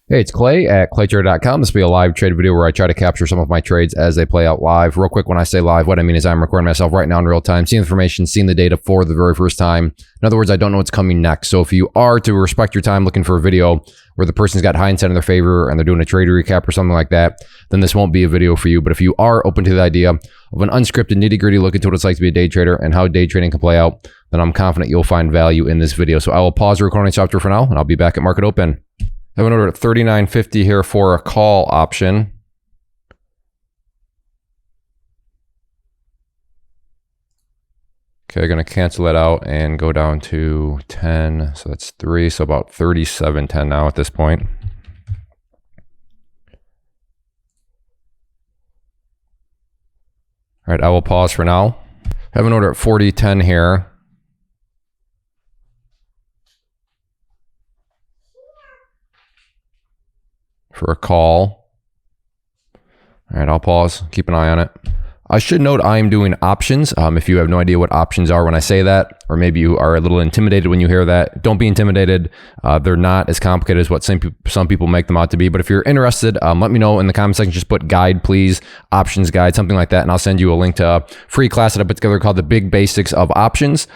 Hey, it's Clay at claytrader.com. This will be a live trade video where I try to capture some of my trades as they play out live. Real quick, when I say live, what I mean is I'm recording myself right now in real time, seeing information, seeing the data for the very first time. In other words, I don't know what's coming next. So if you are to respect your time looking for a video where the person's got hindsight in their favor and they're doing a trade recap or something like that, then this won't be a video for you. But if you are open to the idea of an unscripted, nitty-gritty look into what it's like to be a day trader and how day trading can play out, then I'm confident you'll find value in this video. So I will pause the recording software for now, and I'll be back at market open. I have an order at $39.50 here for a call option. Okay, going to cancel that out and go down to 10. So that's 3. So about 37.10 now at this point. All right, I will pause for now. I have an order at 40.10 here. For a call. All right, I'll pause. Keep an eye on it. I should note I am doing options. If you have no idea what options are when I say that, or maybe you are a little intimidated when you hear that, don't be intimidated. They're not as complicated as what some people make them out to be. But if you're interested, let me know in the comment section. Just put guide, please, options guide, something like that, and I'll send you a link to a free class that I put together called The Big Basics of Options.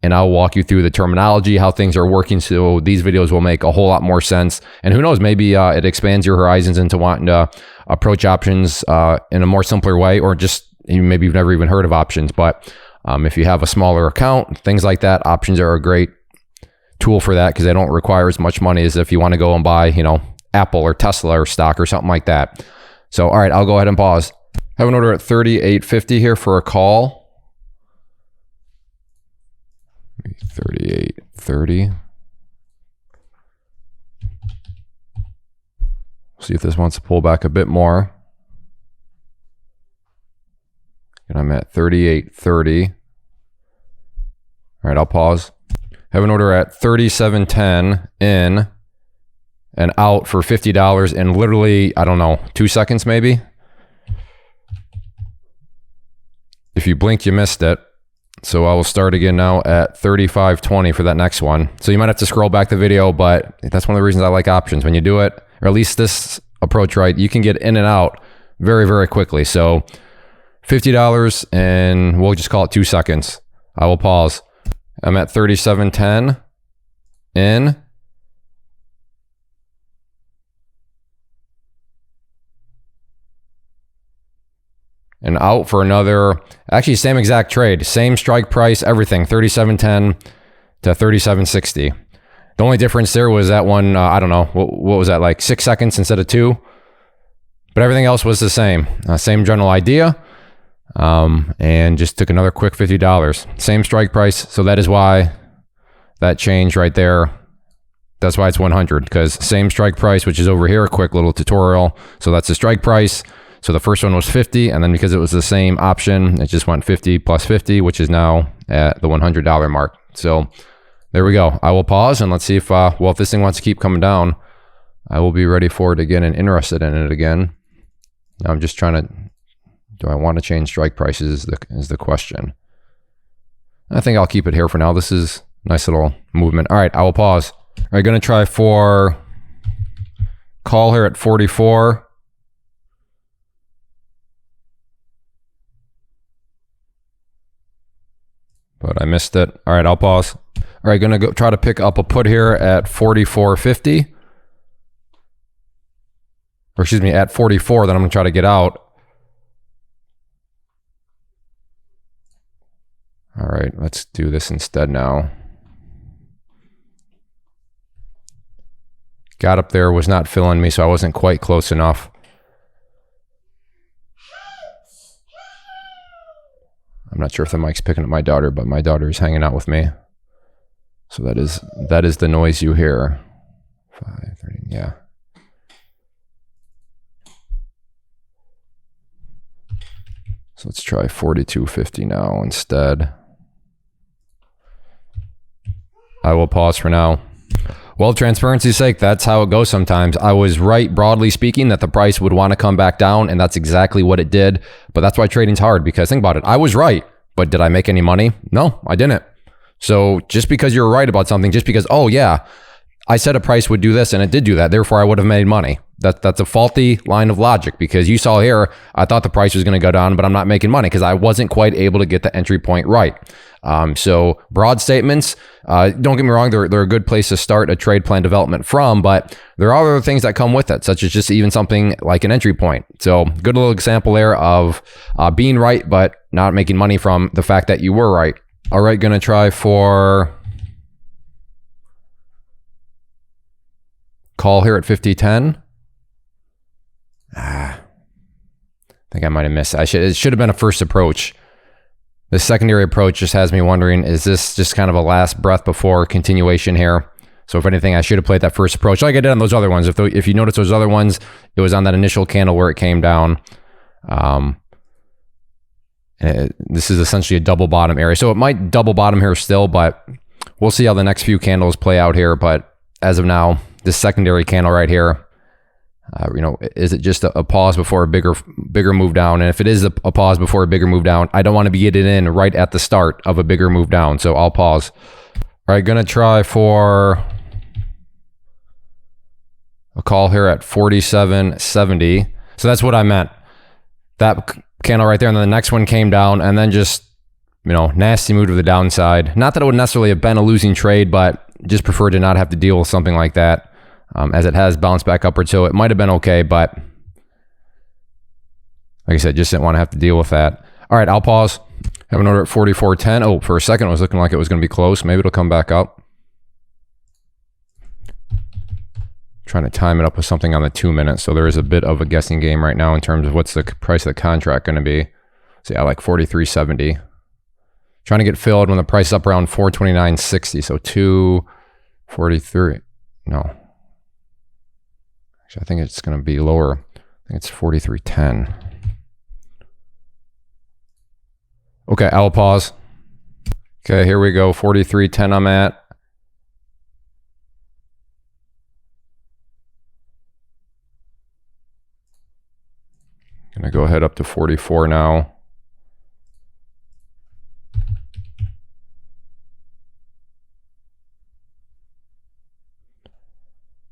And I'll walk you through the terminology, how things are working, so these videos will make a whole lot more sense. And who knows, maybe it expands your horizons into wanting to approach options in a more simpler way, or just maybe you've never even heard of options. But if you have a smaller account, things like that, options are a great tool for that because they don't require as much money as if you want to go and buy, Apple or Tesla or stock or something like that. So, all right, I'll go ahead and pause. I have an order at $38.50 here for a call. 38.30. See if this wants to pull back a bit more. And I'm at 38.30. All right, I'll pause. Have an order at 37.10 in and out for $50 in literally, I don't know, 2 seconds maybe. If you blinked, you missed it. So I will start again now at 35.20 for that next one. So you might have to scroll back the video, but that's one of the reasons I like options. When you do it, or at least this approach right, you can get in and out very, very quickly. So $50 and we'll just call it 2 seconds. I will pause. I'm at 37.10 in. And out for another, actually same exact trade, same strike price, everything, 37.10 to 37.60. The only difference there was that one, I don't know, what was that, like 6 seconds instead of 2? But everything else was the same. Same general idea, and just took another quick $50. Same strike price, so that is why that change right there, that's why it's 100, because same strike price, which is over here, a quick little tutorial. So that's the strike price. So the first one was 50, and then because it was the same option, it just went 50 plus 50, which is now at the $100 mark. So there we go. I will pause and let's see if, if this thing wants to keep coming down, I will be ready for it again and interested in it again. Now I'm just trying to, do I want to change strike prices is the question. I think I'll keep it here for now. This is a nice little movement. All right, I will pause. All right, going to try for call here at 44. But I missed it. All right, I'll pause. All right, gonna go try to pick up a put here at 44.50. Or excuse me, at 44, then I'm gonna try to get out. All right, let's do this instead now. Got up there, was not filling me, so I wasn't quite close enough. I'm not sure if the mic's picking up my daughter, but my daughter is hanging out with me. So that is the noise you hear. 5:30, yeah. So let's try 42.50 now instead. I will pause for now. Well, transparency's sake, that's how it goes sometimes. I was right, broadly speaking, that the price would want to come back down, and that's exactly what it did. But that's why trading's hard, because think about it. I was right, but did I make any money? No, I didn't. So just because you're right about something, just because, oh yeah, I said a price would do this and it did do that. Therefore, I would have made money. That's a faulty line of logic, because you saw here, I thought the price was going to go down, but I'm not making money because I wasn't quite able to get the entry point right. So broad statements, don't get me wrong, they're a good place to start a trade plan development from, but there are other things that come with it, such as just even something like an entry point. So good little example there of being right, but not making money from the fact that you were right. All right, going to try for call here at 50.10. I think I might have missed it. It should have been a first approach. The secondary approach just has me wondering, is this just kind of a last breath before continuation here? So if anything, I should have played that first approach like I did on those other ones. If you notice those other ones, it was on that initial candle where it came down. This is essentially a double bottom area. So it might double bottom here still, but we'll see how the next few candles play out here. But as of now, this secondary candle right here, is it just a pause before a bigger move down? And if it is a pause before a bigger move down, I don't want to be getting in right at the start of a bigger move down. So I'll pause. All right, going to try for a call here at 47.70. So that's what I meant. That candle right there, and then the next one came down, and then just, nasty move to the downside. Not that it would necessarily have been a losing trade, but just prefer to not have to deal with something like that. As it has bounced back upward, so it might have been okay, but like I said, just didn't want to have to deal with that. All right, I'll pause. Have an order at 44.10. Oh, for a second it was looking like it was going to be close. Maybe it'll come back up. Trying to time it up with something on the 2 minutes, so there is a bit of a guessing game right now in terms of what's the price of the contract going to be. So yeah, like 43.70. Trying to get filled when the price is up around 429.60, so 243. No. I think it's going to be lower. I think it's 43.10. Okay, I'll pause. Okay, here we go. 43.10 I'm at. Gonna go ahead up to 44 now.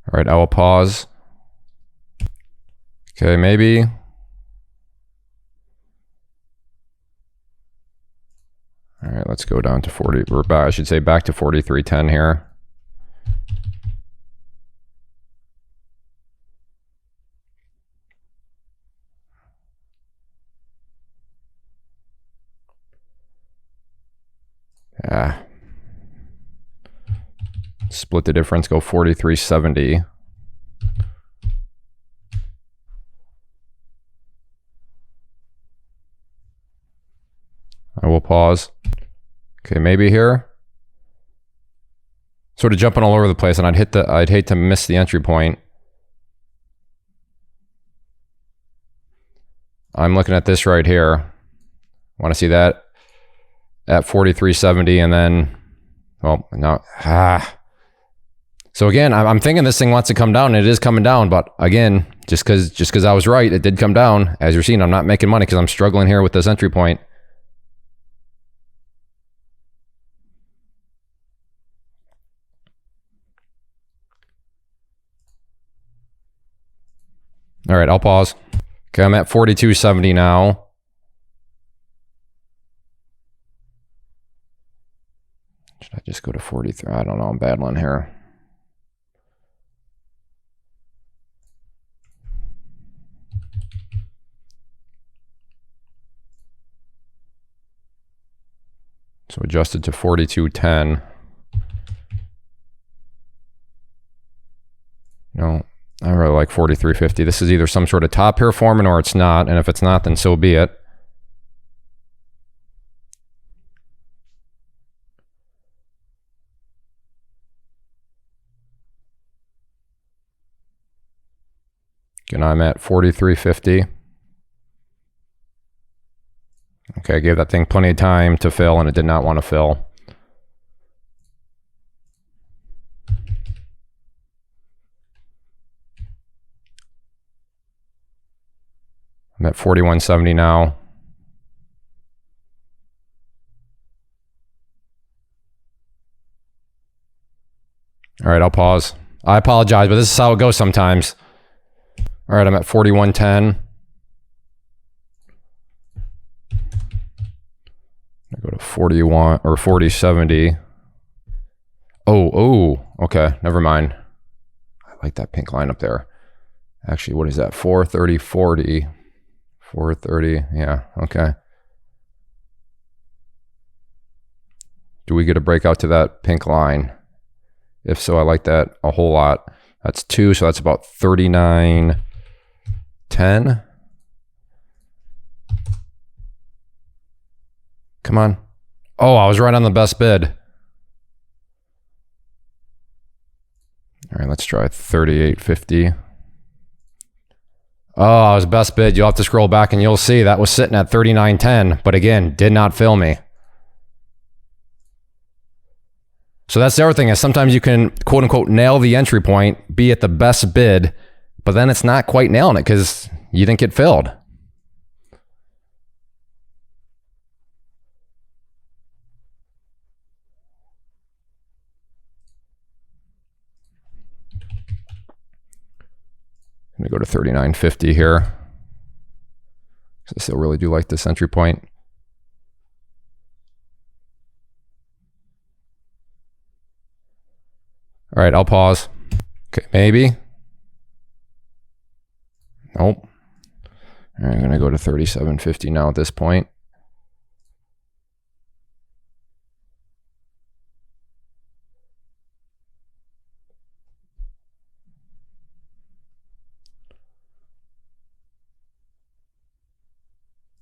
All right, I will pause. Okay, maybe. All right, let's go down to 40, or back, I should say back to 43.10 here. Yeah. Split the difference, go 43.70. I will pause. Okay, maybe here. Sort of jumping all over the place, and I'd hate to miss the entry point. I'm looking at this right here. Want to see that at 43.70, and then, well, no. So again, I'm thinking this thing wants to come down, and it is coming down, but again, just because I was right, it did come down. As you're seeing, I'm not making money because I'm struggling here with this entry point. All right, I'll pause. Okay, I'm at 42.70 now. Should I just go to 43? I don't know, I'm battling here. So adjusted to 42.10. No, I really like 43.50. This is either some sort of top here forming or it's not. And if it's not, then so be it. Again, I'm at 43.50. Okay, I gave that thing plenty of time to fill, and it did not want to fill. I'm at 41.70 now. All All right, I'll pause. I apologize, but this is how it goes sometimes. All right, I'm at 41.10. I go to 41 or 40.70. Oh, okay, never mind. I like that pink line up there. Actually, what is that? 430.40. 430, yeah, okay. Do we get a breakout to that pink line? If so, I like that a whole lot. That's 2, so that's about 39.10. Come on. Oh, I was right on the best bid. All right, let's try 38.50. Oh, I was best bid. You'll have to scroll back and you'll see that was sitting at 39.10, but again, did not fill me. So that's the other thing, is sometimes you can quote unquote nail the entry point, be at the best bid, but then it's not quite nailing it because you didn't get filled. I'm gonna go to 39.50 here. I still really do like this entry point. All right, I'll pause. Okay, maybe. Nope. All right, I'm gonna go to 37.50 now at this point.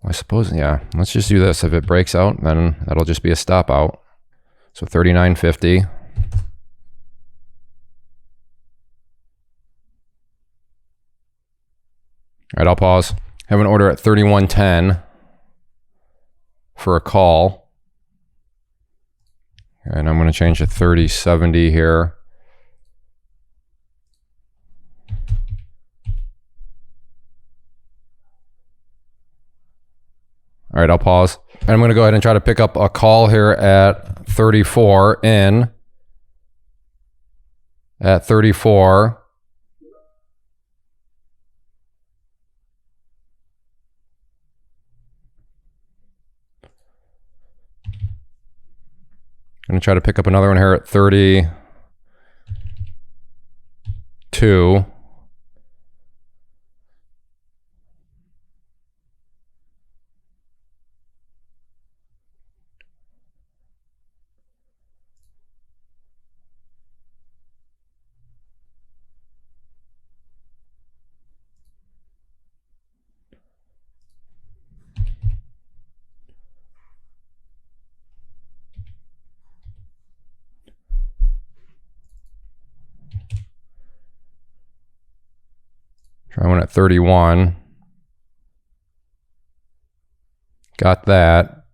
I suppose, yeah, let's just do this. If it breaks out, then that'll just be a stop out. So 39.50. All right, I'll pause. Have an order at 31.10 for a call. And I'm going to change to 30.70 here. All right, I'll pause. And I'm going to go ahead and try to pick up a call here at 34 in. At 34. I'm going to try to pick up another one here at 32. Try one at 31. Got that.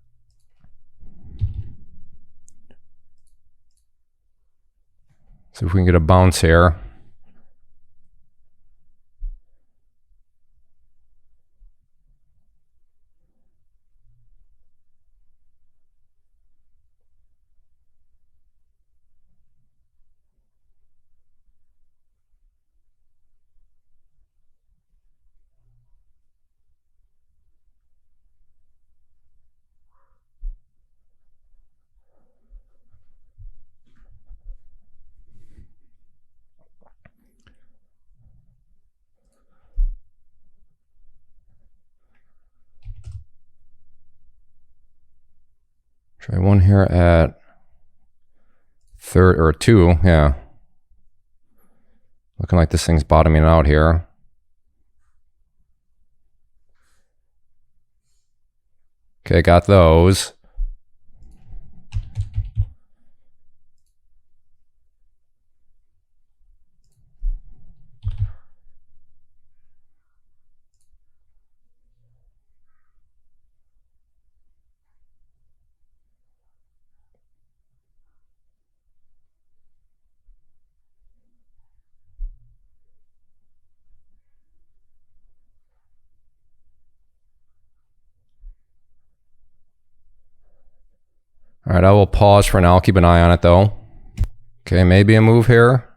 See if we can get a bounce here. Try one here at 2, yeah. Looking like this thing's bottoming out here. Okay, got those. All right, I will pause for now. I'll keep an eye on it though. Okay, maybe a move here.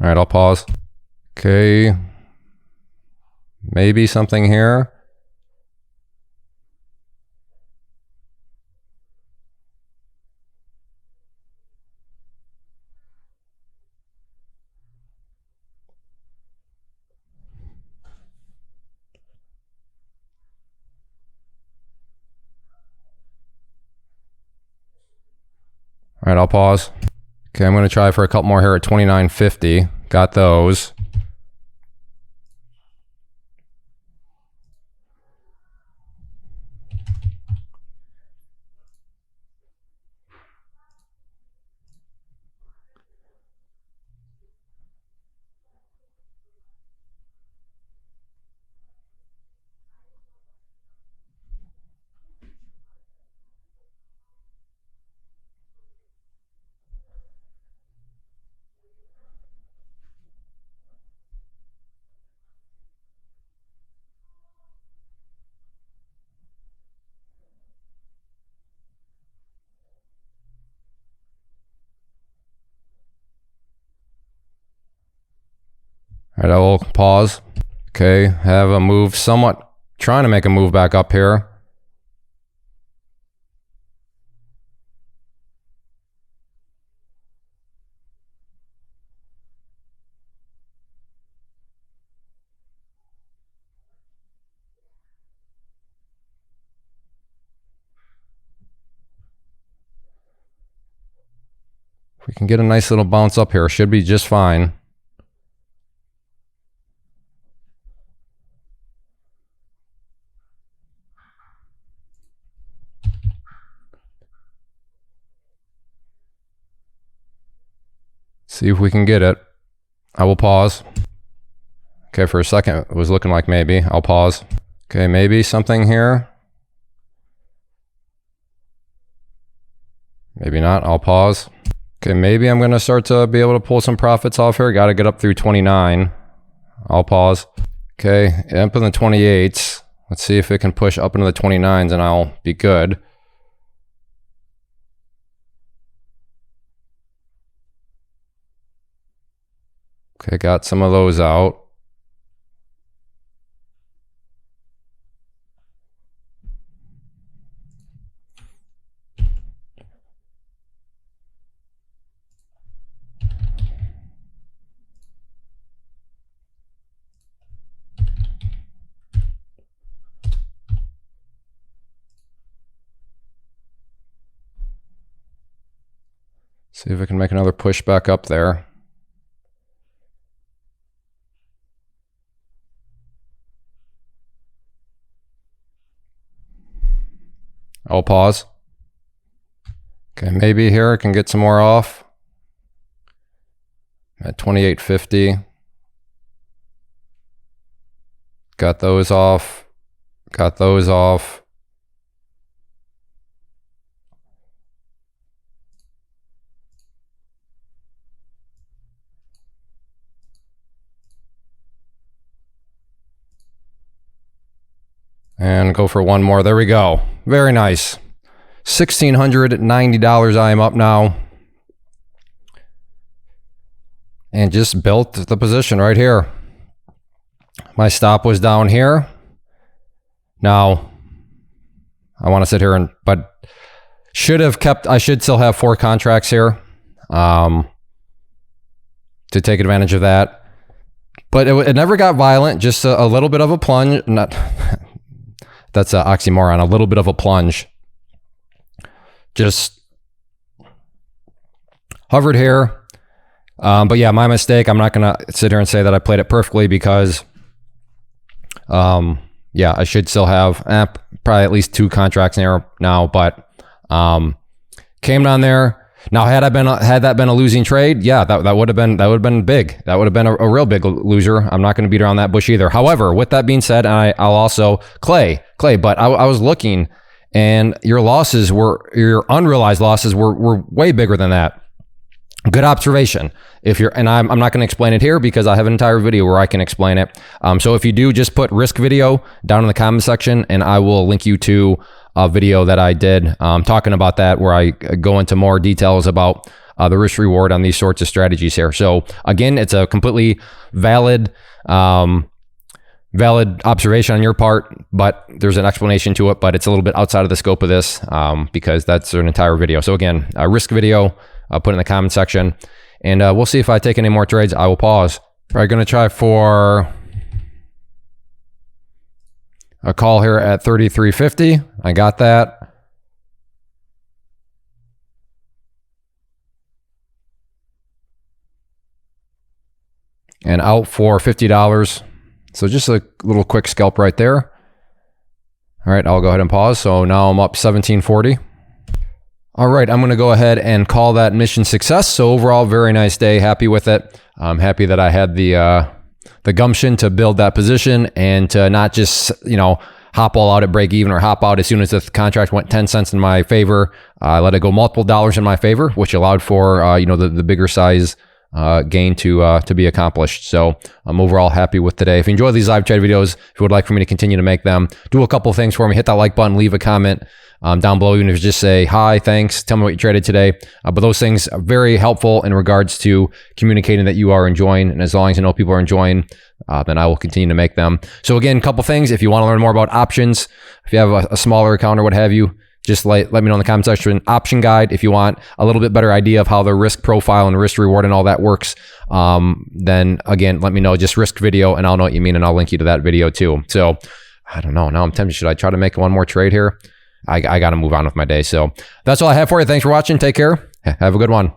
All right, I'll pause. Okay, maybe something here. All right, I'll pause. Okay, I'm going to try for a couple more here at 29.50. Got those. All right, I will pause. Okay, have a move somewhat, trying to make a move back up here. If we can get a nice little bounce up here, should be just fine. See if we can get it. I will pause. Okay, for a second, it was looking like maybe. I'll pause. Okay, maybe something here. Maybe not. I'll pause. Okay, maybe I'm going to start to be able to pull some profits off here. Got to get up through 29. I'll pause. Okay, up in the 28s. Let's see if it can push up into the 29s and I'll be good. Okay, got some of those out. See if I can make another push back up there. I'll pause. Okay, maybe here I can get some more off. At 28.50. Got those off. Got those off. And go for one more. There we go. Very nice. $1,690 I am up now. And just built the position right here. My stop was down here. Now, I want to sit here but should have kept, I should still have 4 contracts here to take advantage of that. But it never got violent, just a little bit of a plunge. Not that's an oxymoron, a little bit of a plunge. Just hovered here. But yeah, my mistake. I'm not going to sit here and say that I played it perfectly because, yeah, I should still have probably at least 2 contracts there now, but came down there. Now, had that been a losing trade, yeah, that would have been big. That would have been a real big loser. I'm not going to beat around that bush either. However, with that being said, and I'll also Clay, but I was looking, and your unrealized losses were way bigger than that. Good observation. If you're, and I'm not going to explain it here because I have an entire video where I can explain it. So if you do, just put risk video down in the comment section and I will link you to a video that I did talking about that, where I go into more details about the risk reward on these sorts of strategies here. So again, it's a completely valid observation on your part, but there's an explanation to it, but it's a little bit outside of the scope of this because that's an entire video. So again, a risk video, I'll put it in the comment section, and we'll see if I take any more trades. I will pause. All right, going to try for a call here at 33.50. I got that. And out for $50. So just a little quick scalp right there. All right, I'll go ahead and pause. So now I'm up 1740. All right, I'm going to go ahead and call that mission success. So overall, very nice day. Happy with it. I'm happy that I had the gumption to build that position and to not just, hop all out at break even or hop out as soon as the contract went 10 cents in my favor. I let it go multiple dollars in my favor, which allowed for, the bigger size gain to be accomplished. So I'm overall happy with today. If you enjoy these live trade videos, if you would like for me to continue to make them, do a couple things for me. Hit that like button, leave a comment down below, even if you just say hi, thanks, tell me what you traded today. But those things are very helpful in regards to communicating that you are enjoying. And as long as I know people are enjoying, then I will continue to make them. So again, a couple things. If you want to learn more about options, if you have a smaller account or what have you, just let me know in the comment section. Option guide, if you want a little bit better idea of how the risk profile and risk reward and all that works, then again, let me know. Just risk video and I'll know what you mean, and I'll link you to that video too. So I don't know. Now I'm tempted. Should I try to make one more trade here? I got to move on with my day. So that's all I have for you. Thanks for watching. Take care. Have a good one.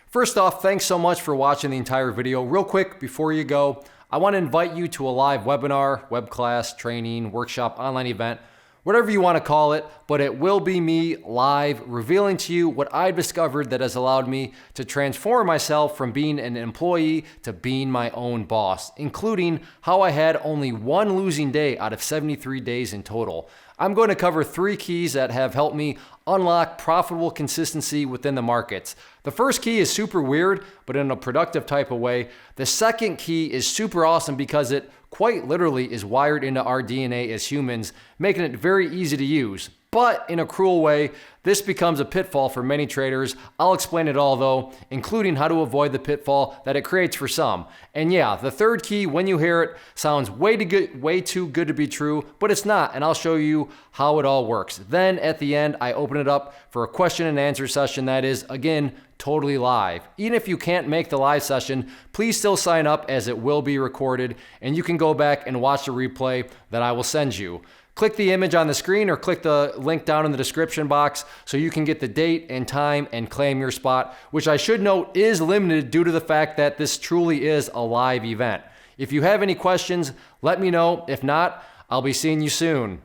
First off, thanks so much for watching the entire video. Real quick, before you go, I want to invite you to a live webinar, web class, training, workshop, online event, whatever you want to call it, but it will be me live revealing to you what I've discovered that has allowed me to transform myself from being an employee to being my own boss, including how I had only one losing day out of 73 days in total. I'm going to cover 3 keys that have helped me unlock profitable consistency within the markets. The first key is super weird, but in a productive type of way. The second key is super awesome because it quite literally is wired into our DNA as humans, making it very easy to use. But in a cruel way, this becomes a pitfall for many traders. I'll explain it all though, including how to avoid the pitfall that it creates for some. And yeah, the third key, when you hear it, sounds way too good to be true, but it's not, and I'll show you how it all works. Then at the end, I open it up for a question and answer session that is, again, totally live. Even if you can't make the live session, please still sign up as it will be recorded, and you can go back and watch the replay that I will send you. Click the image on the screen or click the link down in the description box so you can get the date and time and claim your spot, which I should note is limited due to the fact that this truly is a live event. If you have any questions, let me know. If not, I'll be seeing you soon.